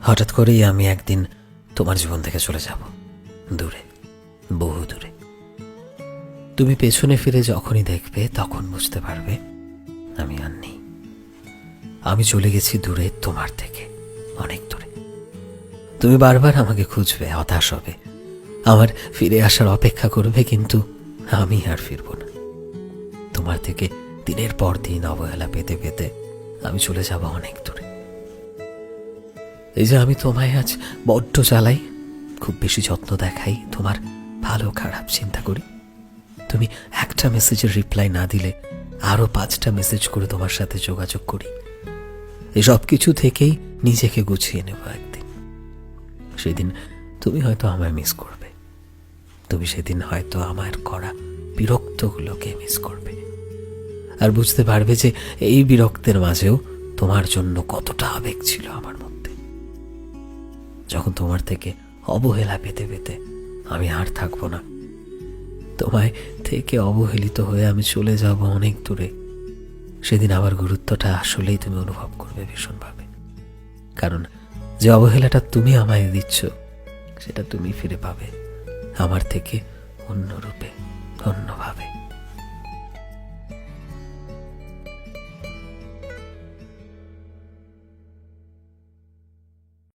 হঠাৎ করেই আমি একদিন তোমার জীবন থেকে চলে যাব, দূরে, বহু দূরে। তুমি পেছনে ফিরে যখনই দেখবে তখন বুঝতে পারবে আমি আর নেই। আমি চলে গেছি দূরে, তোমার থেকে অনেক দূরে। তুমি বারবার আমাকে খুঁজবে, হতাশ হবে, আমার ফিরে আসার অপেক্ষা করবে, কিন্তু আমি আর ফিরব না। তোমার থেকে দিনের পর দিন অবহেলা পেতে পেতে আমি চলে যাব অনেক দূরে। এই যে আমি তোমায় আজ বড্ড জ্বালাই, খুব বেশি যত্ন দেখাই, তোমার ভালো খারাপ চিন্তা করি। তুমি একটা মেসেজের রিপ্লাই না দিলে আরো 5টা মেসেজ করে তোমার সাথে যোগাযোগ করি। এই সব কিছু থেকেই নিজেকে গুছিয়ে নেব একদিন। সেদিন তুমি হয়তো আমায় মিস করবে, তুমি সেদিন হয়তো আমার করা বিরক্তগুলোকে মিস করবে, আর বুঝতে পারবে যে এই বিরক্তের মাঝেও তোমার জন্য কতটা আবেগ ছিল আমার মধ্যে। যখন তোমার থেকে অবহেলা পেতে পেতে আমি আর থাকবো না, তোমায় থেকে অবহেলিত হয়ে আমি চলে যাব অনেক দূরে, সেদিন আমার গুরুত্বটা আসলেই তুমি অনুভব করবে ভীষণভাবে। কারণ যে অবহেলাটা তুমি আমায় দিচ্ছ সেটা তুমি ফিরে পাবে আমার থেকে অন্য রূপে, অন্যভাবে।